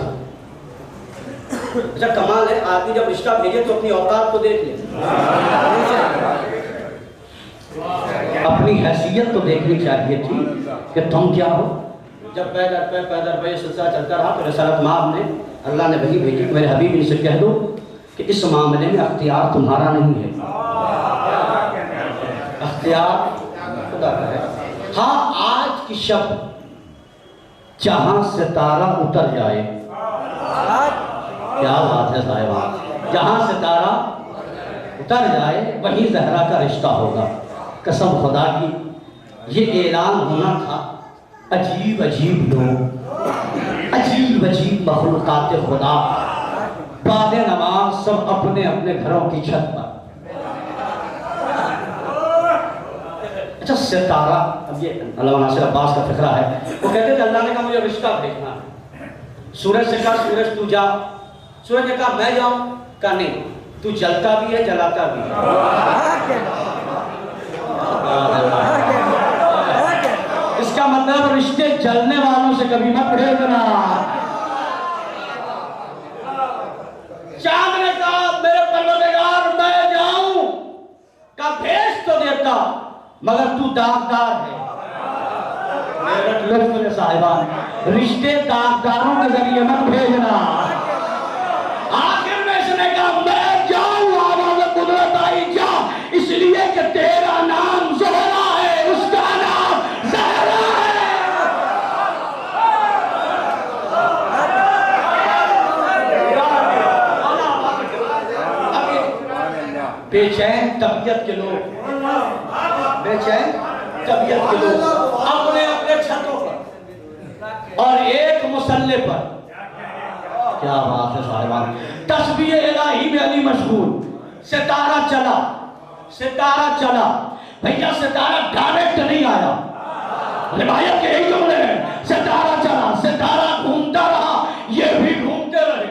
अच्छा कमाल है, आदमी जब रिश्ता भेजे तो अपनी औकात तो देख ले, अपनी हैसियत तो देखनी चाहिए थी कि तुम क्या हो। जब पैदर पे सिलसिला चलता रहा तो रसूलुल्लाह माम ने अल्लाह ने वही भेजी कि मेरे हबीब इनसे कह दो कि इस मामले में अख्तियार तुम्हारा नहीं है, अख्तियार खुदा का है। हाँ आज की शब जहां सितारा उतर जाए, क्या बात है साहिबा, जहां सितारा उतर जाए वहीं ज़हरा का रिश्ता होगा। कसम खुदा की ये ऐलान होना था। अजीब अजीब लोग, अजीब अजीब मखलूक़ात खुदा बाद नमाज सब अपने अपने घरों की छत पर। अच्छा सितारा, अब ये अल्लामा नासिर अब्बास का फिक्रा है, वो कहते थे अल्लाह ने कहा मुझे रिश्ता देखना है। सूरज से कहा सूरज तू जा, सूरज ने कहा मैं जाऊं, कहा नहीं तू जलता भी है जलाता भी है। इसका मतलब रिश्ते जलने वालों से कभी मत भेजना। चांद ने कहा मेरे परवरदिगार मैं जाऊं, का भेज तो देता मगर तू दागदार है। मेरे साहिबान रिश्ते दागदारों के जरिए मत भेजना। आखिर में इसने कहा मैं जाऊं, आवाज़ कुदरत आई जा, इसलिए कि तेरा नाम ज़हरा है, उसका नाम ज़हरा है। बेचैन तबीयत के लोग, बेचैन तबीयत के लोग अपने अपने छतों पर और एक मुसल्ले पर, क्या बात है साहिबान, तस्बीह इलाही में अली मशगूल। सितारा चला, सितारा चला, भैया सितारा डायरेक्ट नहीं आया, रिवायत के यही जुमले हैं, सितारा चला, सितारा घूमता रहा, ये भी घूमते रहे।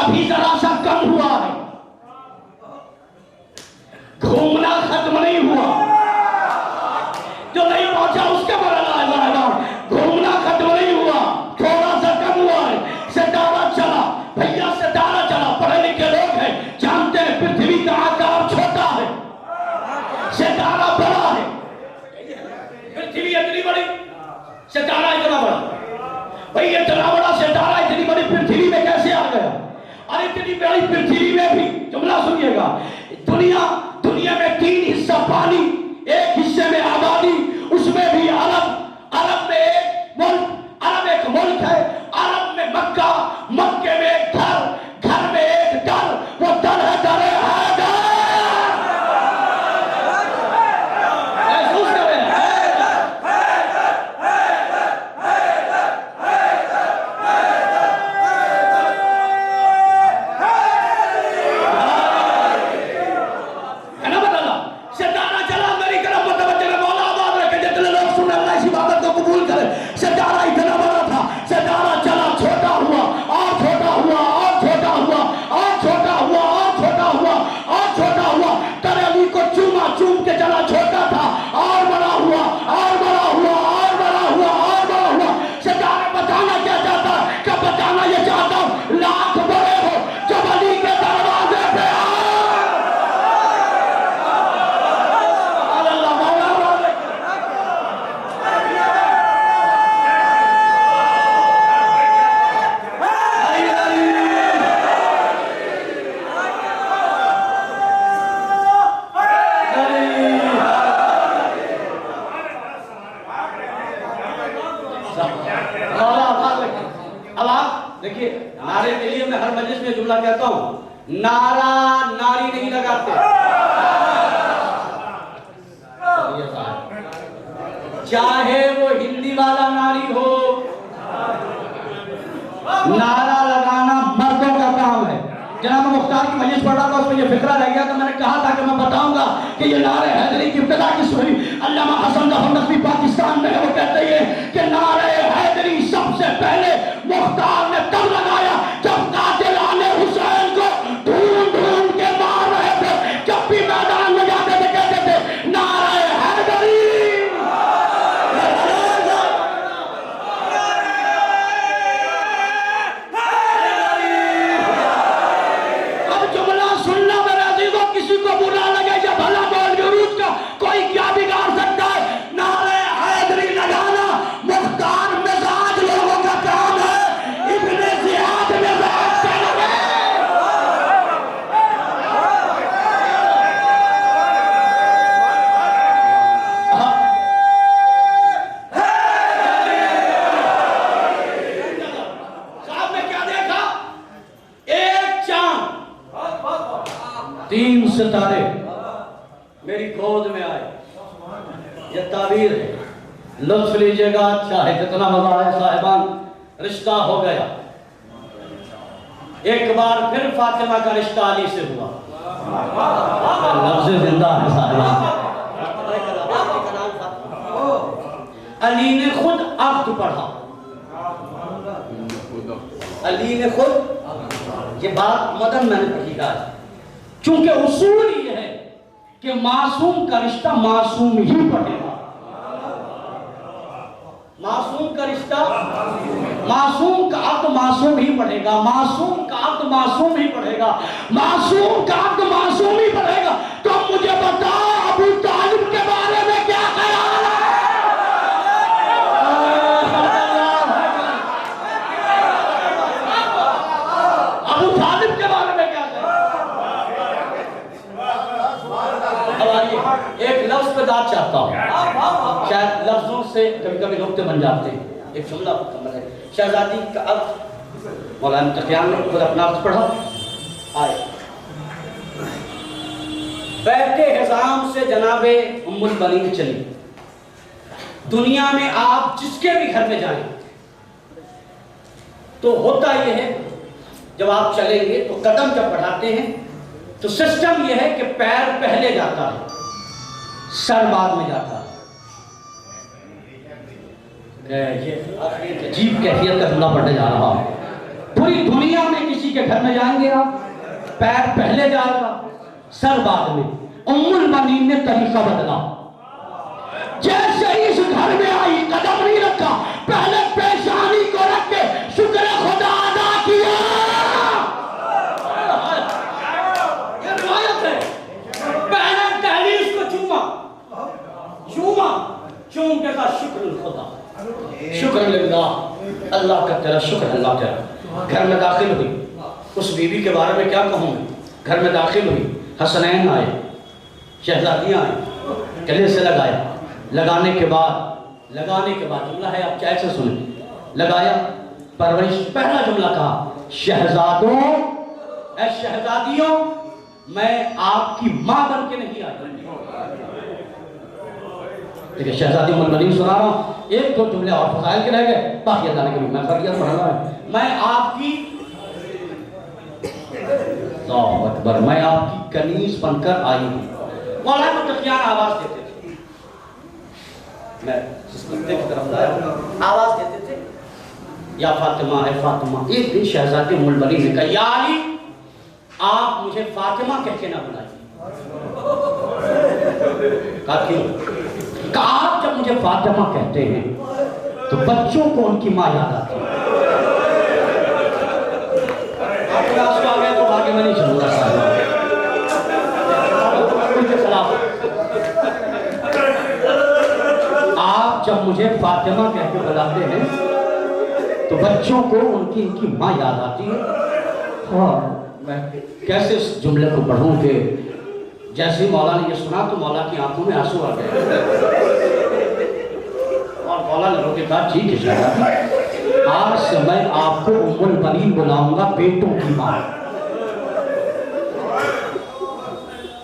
अभी जरा सा कम हुआ है, घूमना खत्म नहीं हुआ, जो नहीं पहुंचा उसके बरला घूमना खत्म नहीं हुआ, थोड़ा सा कम हुआ है। सितारा चला, भैया सितारा चला, पढ़े लिखे लोग हैं जानते हैं पृथ्वी का आकार छोटा है, सितारा बड़ा है। पृथ्वी इतनी बड़ी, सितारा इतना बड़ा, भाई इतना बड़ा सितारा इतनी बड़ी पृथ्वी में कैसे आ गया? और इतनी बड़ी पृथ्वी में भी, जुमला सुनिएगा, दुनिया में 3 हिस्सा पानी, एक हिस्से में आबादी, उसमें भी अरब, अरब में एक मुल्क, अरब एक मुल्क है, अरब में मक्का, मक्के में एक घर, घर में एक दर, वो दर है दर हैदर। महसूस करें सितारा इतना बड़ा था, सितारा चला, छोटा हुआ और छोटा हुआ और छोटा हुआ और छोटा हुआ और छोटा हुआ और छोटा हुआ, तरेली को चूमा चूम के चला, छोटा था और बड़ा हुआ और बड़ा हुआ और बड़ा हुआ और बड़ा हुआ। सितारा बताना क्या चाहता, क्या बताना ये चाहता, लाख बड़े हो जब अली के दरवाजे पे देखिए, नारे के लिए मैं हर मजलिस में जुमला कहता हूं, नारा नारी नहीं लगाते, चाहे वो हिंदी वाला नारी हो, नारा लगाना मर्दों का काम है। जनाब मुख्तार की मजलिस पढ़ रहा था, उसमें ये फिक्रा रह गया तो मैंने कहा था कि मैं बताऊंगा कि ये नारे हैदरी की इब्तिदा किस हुई। अल्लामा हसन जफर नकवी पाकिस्तान में है, वो कहते हैं कि नारे हैदरी सबसे पहले मुख्तार ने तब लगाया जब कातिलाने हुसैन को ढूंढ ढूंढ के मार रहे थे। जब भी मैदान में जाते थे सितारे मेरी गोद में आए, ये ताबीर है, लुत्फ लीजिएगा। अच्छा है, कितना मजा आया साहिबान, रिश्ता हो गया। एक बार फिर फातिमा का रिश्ता अली से हुआ। लफ्ज़ जिंदा है साहिबान। अली ने खुद अब्द पढ़ा, अली ने खुद, ये बात मदन मैंने पढ़ी है, क्योंकि उसूल ये है कि मासूम का रिश्ता मासूम ही पढ़ेगा। मासूम का रिश्ता, मासूम का अब्द मासूम ही पढ़ेगा, मासूम का अब्द मासूम ही पढ़ेगा, मासूम का अब्द मासूम ही पढ़ेगा। तो मुझे बताओ अबू तालिब के बारे में क्या ख्याल है? अबू तालिब के बारे में क्या ख्याल? एक लफ्ज पे दाद चाहता हूँ, शायद लफ्जों से कभी कभी नुक्ते बन जाते हैं। एक जुमला मुकम्मल है। शहजादी का अर्थ मौलाना तकियान ने खुद अपना अर्थ पढ़ा। आए बैठे हिजाम से जनाबे उम्मुल बनीन चली। दुनिया में आप जिसके भी घर में जाएं तो होता यह है, जब आप चलेंगे तो कदम जब बढ़ाते हैं तो सिस्टम यह है कि पैर पहले जाता है, सर बाद में जाता है। ये अजीब कैफियत का जुमला पढ़ने जा रहा हूं। पूरी दुनिया में किसी के घर में जाएंगे आप, पैर पहले जाएगा, सर बाद में। उम्मुल बनीन ने तरीका बदला, जैसे इस घर में आई कदम नहीं रखा, पहले पेशानी को रख के शुक्र खुदा अदा किया। ये रिवायत है। पहले दहलीज को चूमा, चूमा, चूम के कहा शुक्र खुदा, शुक्र लिल्लाह, अल्लाह का तेरा शुक्र, अल्लाह तेरा। घर में दाखिल हुई, उस बीवी के बारे में क्या कहूँ मैं। घर में दाखिल हुई, हसनैन आए, शहजादियाँ आई, गले से लगाया। लगाने के बाद जुमला है, आप कैसे सुने, लगाया, परवरिश। पहला जुमला कहा, शहजादों ऐ शहजादियों, मैं आपकी माँ बन के नहीं आई। देखिए शहजादी उम्मुल बनीन सुना रहा हूँ, एक दो जुमले और फजाइल के रह गए, बाकी अल्लाह ने कभी मैं कर दिया पढ़ रहा है। मैं आपकी, अकबर, मैं आपकी कनीज बनकर आई हूँ। मौलाना तकियान आवाज देते थे, मैं कुत्ते की तरफ लाया, आवाज देते थे, या फातिमा है फातिमा। एक दिन शहजादी उम्मुल बनीन ने कहा, या अली, आप मुझे फातिमा कह के ना बुलाइए। कहा क्यों? कहा आप जब मुझे फातिमा कहते हैं तो बच्चों को उनकी माँ याद आती है। आपको आ गया तो आगे मैं नहीं चलूंगा साहब, आप जब मुझे फातिमा कह के बुलाते हैं तो बच्चों को उनकी माँ याद आती है। और मैं कैसे इस जुमले को पढ़ूं कि जैसे ही मौला ने ये सुना तो मौला की आंखों में आंसू आ गए और मौला ने रोके कहा, ठीक है शहजादी, आज से मैं आपको उम्मुल बनीन बुलाऊंगा, बेटों की माँ।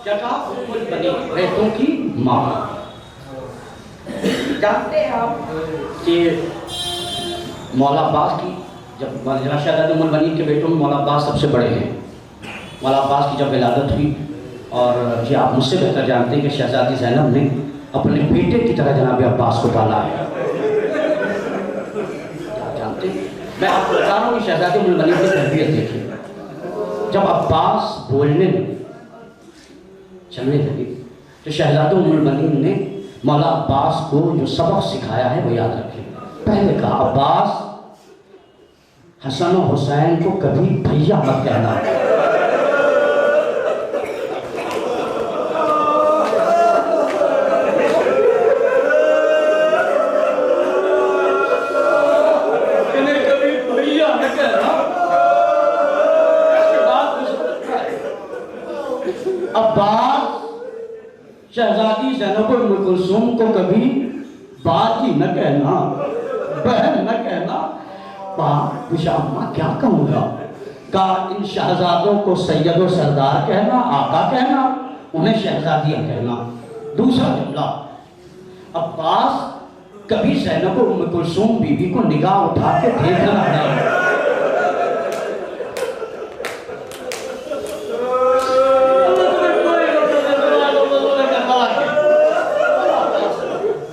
क्या कहा? उम्मुल बनीन, बेटों की माँ। जानते हैं आप कि मौला अब्बास की, जब शहजादी उम्मुल बनीन के बेटों में मौला अब्बास सबसे बड़े हैं। मौला अब्बास की जब विलादत हुई, और ये आप मुझसे बेहतर जानते हैं कि शहजादी ज़ैनब ने अपने बेटे की तरह जनाब अब्बास को पाला है। जानते हैं, मैं आपको बता रहा हूँ कि शहजादी उम्मुल बनीन की तरबियत देखिए। जब अब्बास बोलने लगे, चलने लगे, तो शहजादी उम्मुल बनीन ने मौला अब्बास को जो सबक सिखाया है वो याद रखें। पहले कहा, अब्बास, हसन और हुसैन को कभी भैया मत कहना। अब्बास, शहजादी ज़ैनब उम्मे कुलसूम को कभी बाजी न कहना, बहन न कहना। बाप पिशामा क्या कहूँगा? का इन शहजादों को सैयद और सरदार कहना, आका कहना। उन्हें शहजादियाँ कहना। दूसरा जुमला, अब्बास कभी ज़ैनब उम्म कुलसूम बीबी को निगाह उठा के देखना है।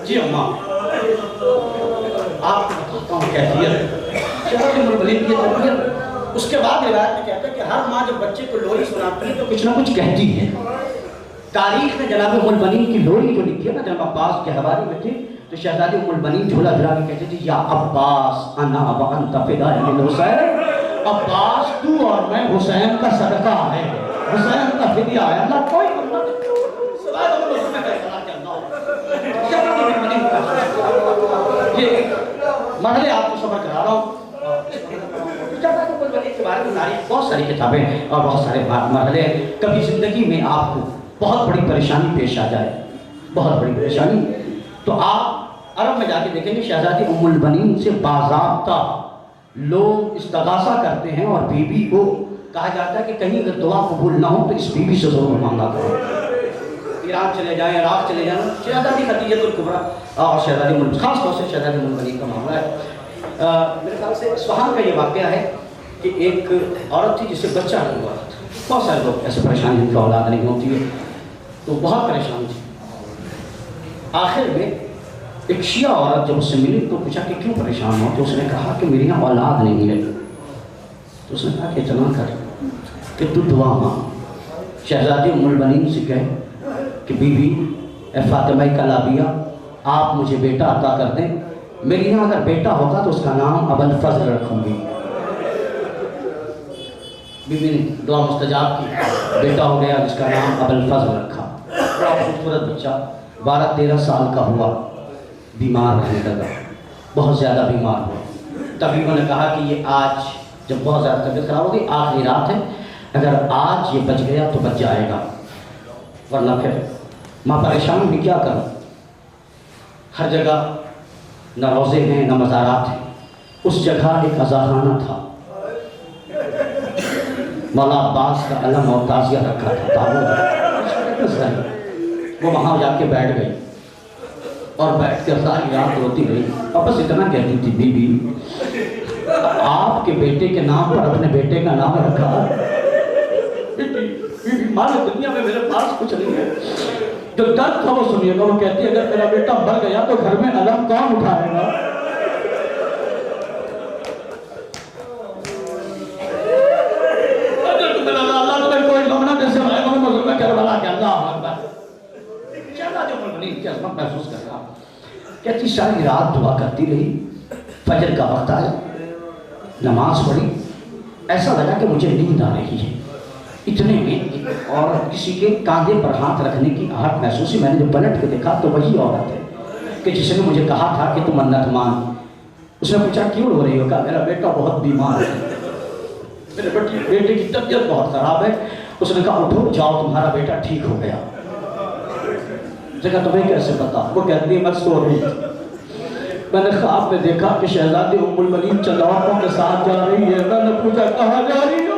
जी अम्मा, आपको बताता हूँ कैफियत की तरबियत। उसके बाद रिवायत में कहता है कि हर माँ जब बच्चे को लोरी सुनाती है तो कुछ ना कुछ कहती है। तारीख में जनाब उम्मुल बनीन की लोरी जो लिखी है ना, जब अब्बास के हवाले में थी तो शहजादी उम्मुल बनीन झोला झुला के कहती थी, या अब्बास अना व अंत फिदा लिल हुसैन, अब्बास तू और मैं हुसैन का सदका है, हुसैन का फिदिया है। अल्लाह कोई ये मरहले आपको समझ करा रहा हूँ। के बारे में बहुत सारी किताबें और बहुत सारे मरहले। कभी जिंदगी में आपको बहुत बड़ी परेशानी पेश आ जाए, बहुत बड़ी परेशानी, तो आप अरब में जाके देखेंगे शहजादी उम्मुल बनीन से बाज़ाब्ता लोग इस्तगासा करते हैं और बीबी को कहा जाता है कि कहीं अगर दुआ कबूल ना हो तो इस बीबी से ज़रूर मांगा करो। ईरान चले जाएं, इराक चले जाएं, शहजादी खदीजतुल कुबरा और शहजादी उम्मुल, खास तौर से शहजादी उम्मुल बनीन का मामला है। मेरे ख्याल से इस्फहान का ये वाक़या है कि एक औरत थी जिससे बच्चा नहीं हुआ था। बहुत सारे लोग ऐसे परेशान जिनकी औलाद नहीं होती है, तो बहुत परेशान थी। आखिर में एक शिया औरत जब उससे मिली तो पूछा कि क्यों परेशान हो, तो उसने कहा कि मेरे यहाँ औलाद नहीं है। तो उसने कहा कि इतना कर कि तू दुआ मांग। शहजादी उम्मुल बनीन से कहे कि बीबी ए फातिमा कलाबिया, आप मुझे बेटा अता कर दें। मेरे यहाँ अगर बेटा होगा तो उसका नाम अबुल फजल रखूँगी। बीबी ने दुआ मुस्तजाब की, बेटा हो गया जिसका नाम अबुल फजल रखा। बड़ा खूबसूरत बच्चा 12-13 साल का हुआ, बीमार रहने लगा, बहुत ज़्यादा बीमार हुआ। तबीबों ने कहा कि ये आज जब बहुत ज़्यादा तबीयत खराब हो गई, आखिरी रात है, अगर आज ये बच गया तो बच जाएगा, वरना फिर माँ परेशान भी क्या करूँ। हर जगह न रोज़े हैं न मज़ारात हैं। उस जगह एक अज़ाखाना था, मौला अब्बास का अलम और ताज़िया रखा था, ताबूत। वो वहाँ जाके बैठ गई और बैठ कर सारी रात रोती रही और बस इतना कहती थी, बीबी आपके बेटे के नाम पर अपने बेटे का नाम रखा। बीबी मानो दुनिया में मेरे पास कुछ नहीं है। जो दर्द था वो सुनिएगा। वो कहती है अगर मेरा बेटा मर गया तो घर में अलम कौन उठाएगा। महसूस कर रहा, कहती सारी रात दुआ करती रही, फजर का वक्त आया, नमाज पढ़ी, ऐसा लगा कि मुझे नींद आ रही है। इतने में और किसी के कांधे पर हाथ रखने की आहट महसूस हुई। मैंने जब पलट के देखा तो वही औरत है कि जिसने मुझे कहा था कि तुम मन्नत मान। उसने पूछा क्यों रो रही हो? कहा मेरा बेटा बहुत बीमार है, मेरे बेटे की तबीयत बहुत खराब है। उसने कहा उठो जाओ, तुम्हारा बेटा ठीक हो गया। जगह तुम्हें कैसे पता? वो कहती है मैं सो रही थी, मैंने ख्वाब में देखा कि शहजादी उम्मुल बनीन चंदौरों के साथ जा रही है। मैंने पूछा कहाँ जा रही हो?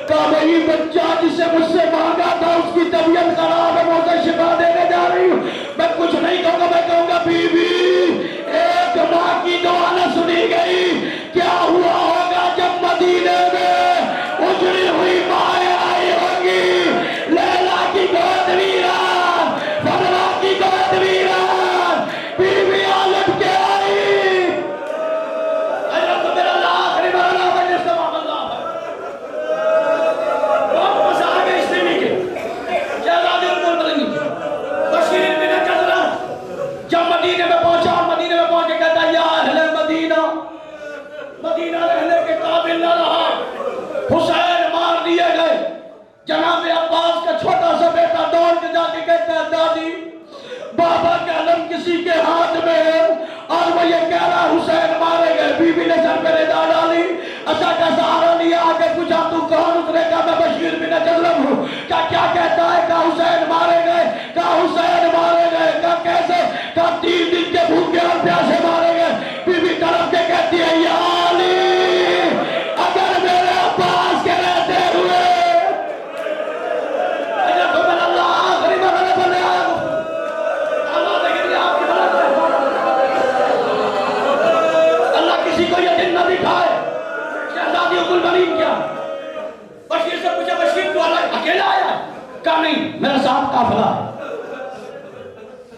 कहा वही बच्चा जिसे मुझसे मांगा था उसकी तबीयत खराब है, मैं उसे शिफा देने जा रही हूँ। मैं कुछ नहीं कहूँगा, मैं कहूँगा बीबी एक माँ की दुआ न सुनी गई। क्या हुआ होगा जब मदीने में उजड़ी हुई माएँ आई होंगी, लैला की गोद वीरान, फरमा की गोद वीरान, बीबी आलम के आई। अरे तो मेरा आखिरी मरना बने सवाब अल्लाह वापस आ गए इस नबी के शहजादी उम्मुल बनीन बशीर बिन जज़रा जब मदीने में पहुंचा, मदीने में पहुंच के कहता या अहले मदीना, मदीना रहने के काबिल न रहा, हुसैन मार दिए गए। जनाब अब्बास का छोटा सा बेटा दौड़ के जाके कहता है दादी बाबा का अलम किसी के हाथ में है और वो ये कह रहा हुसैन मारे गए। बीबी ने सर पे रेदा डाली, अच्छा का सहारा लिया, आगे पूछा तू कौन? उसने कहा मैं बशीर बिन जज़रा हूँ। क्या कहता है? कहा हुसैन मारे गए। कहा हुसैन मारे गए। कहा कैसे? कहा 3 दिन के भूखे और प्यासे मारे गए। बीबी तरफ के कहती है या अली अगर मेरे अब्बास के रहते हुए तो मेरा आखिरी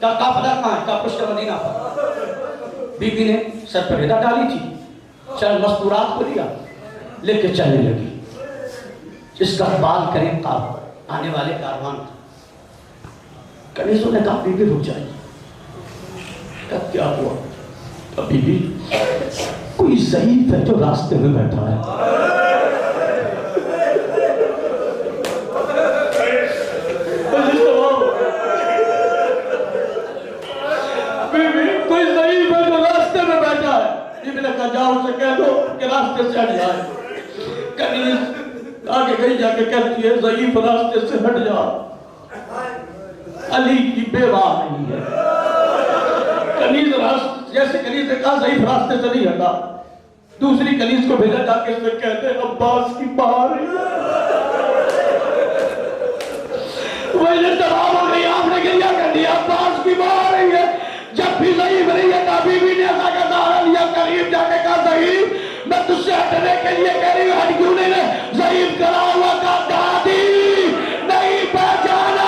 का फलक कहाँ है? का पुष्ट मदीना पर। बीबी ने सर पर हिदा डाली थी, चल मस्तूरात को लिया, लेके चलने लगी। जिसका बाल करें का आने वाले कारवान, कनीज़ों ने कहा बीबी रुक जाइए। तब क्या हुआ? अब बीबी कोई ज़ईफ़ है जो रास्ते में बैठा है। जाओ से कह दो कि रास्ते से हट जाए। कनीज़ आगे गई जाके कहती है ज़ईफ़ रास्ते से हट जा, अली की बेवा नहीं है। कनीज़ रास्ते जैसे कनीज़ ने कहा ज़ईफ़ रास्ते से नहीं हटा, दूसरी कनीज़ को भेजा जाके उससे कहते अब्बास की बाहर वही जवाब हो गई, आपने क्या कर दिया? अब्बास की बाहर रही है। जब भी ज़ईफ़ रही है तभी भी ने ऐसा का सहारा लिया, करीब जाके कहा ज़ईफ़ मैं तुझसे हटने के लिए कह रही हूँ, हट क्यों नहीं रहे? ज़ईफ़ करा हुआ का दादी नहीं पहचाना,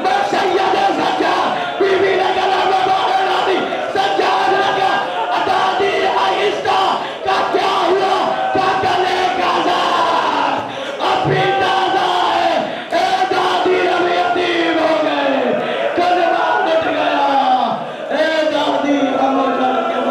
मैं सैयद सच्चा। बीवी ने गला में बाहर डाली, सज्जाद लगा दादी आहिस्ता का क्या हुआ? का गले का ज़ार अभी ताज़ा है, ए दादी अभी यतीम हो गए, कलमा मिट गया, ए दादी अमर करके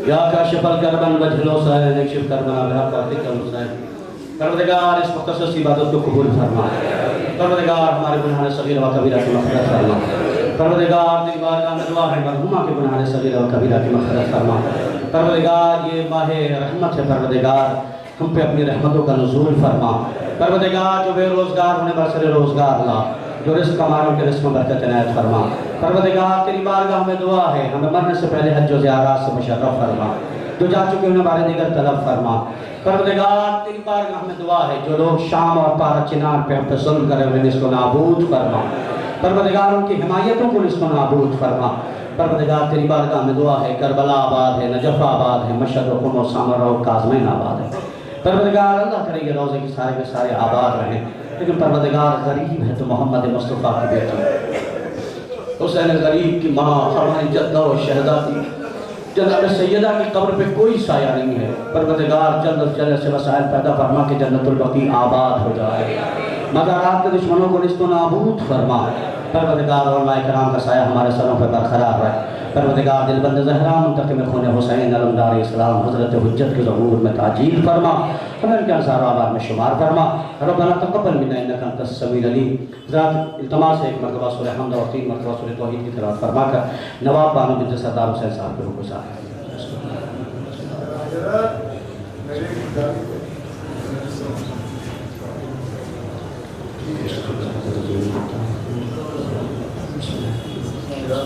या काशिफल करबन वजलो सह निशिफ करबना बिहा कातिकल हुसैन। परवरदिगार इस मुक़द्दस इबादत को कबूल फरमा। परवरदिगार हमारे गुनाह सगीरा व कबीरा की मग़फ़िरत फरमा। परवरदिगार तेरी बारगाह में दुआ है मरहुमा के गुनाह सगीरा व कबीरा की मग़फ़िरत फरमा। परवरदिगार ये माह रहमत है, परवरदिगार हम पे अपनी रहमतों का नुज़ूल फरमा। परवरदिगार जो बेरोज़गार होने बरसरे रोज़गार ला, जो रिज़्क़ कमाने के रिज़्क़ में बरकत इनायत फरमा। परवरदिगार तेरी बारगाह में दुआ है हमें मरने से पहले हज व ज़ियारत से मुशर्रफ फरमा, जो जा चुके उन्हें बारे दिगर तलब फरमा। परवरदिगार तेरी बारगाह में दुआ है जो लोग शाम और पारा चिनार पे हम पे ज़ुल्म करे हुए इसको नाबूद फरमा। परवरदिगार उनकी हिमायतों को इसको नाबूद फरमा। परवरदिगार तेरी बारगाह में दुआ है करबला आबाद है, नजफ़ आबाद है, मशहद व कुम और सामर और काज़मीन आबाद है। परवरदिगार अल्लाह करे ये रोज़े की सारे के सारे आबाद रहें, लेकिन परवरदिगार गरीब है तो मोहम्मद मुस्तफ़ा की बेटी हुसैन गरीब की माँ हमारी जद्दा और शहज़ादी जनाब सैयदा की कब्र पे कोई साया नहीं है। परवरदिगार जल्द जल्द से वसाइल पैदा फरमा के जन्नतुल बकी आबाद हो जाए, मज़ारात के दुश्मनों को रिश्तों नाबूद फरमा। परवरदिगार उलमाए किराम का साया हमारे सरों पर बरकरार रहे। परवरदिगार दिलबंद ज़हरा मुंतक़िम खून हुसैन अलमदार इस्लाम हज़रत हुज्जत के ज़हूर में ताजील फरमा, हमें उनके अंसार आबाद में शुमार फरमा। रब्बना तक़ब्बल मिन्ना इन्नका अंतस समीउल अलीम। ज़ात इल्तिमास है एक मरतबा सूरह हम्द और 3 मरतबा सूरह तौहीद की तिलावत फरमाकर नवाब बानो बिन्त सरदार हुसैन साहब को गुज़ार।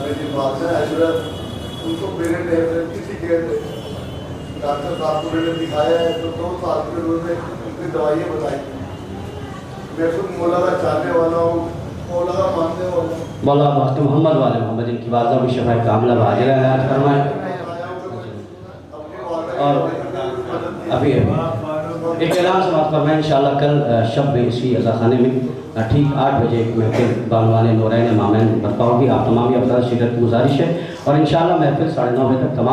मेरी बात है उनको मेरे किसी के डॉक्टर साहब को मैंने दिखाया है तो 2 साल के उन्होंने उनकी दवाइयाँ बताई। मैं खुद मौला का चाहने वाला हूँ, मौला का मानने वाला हूँ।
मौला वक्त मोहम्मद वाले मोहम्मद इनकी वाज़ा भी शफ़ा कामिला हाजिर हयात फरमाए। और अभी एक ऐलान समाप्त फरमाए इंशाअल्लाह कल शब में इसी अज़ा खाने में ठीक 8 बजे एक महफिल बानवाने नूरैन मामैन बर्पा होगी। आप तमाम अफराद शिरकत की गुजारिश है और इंशाअल्लाह महफिल 9:30 बजे तक तमाम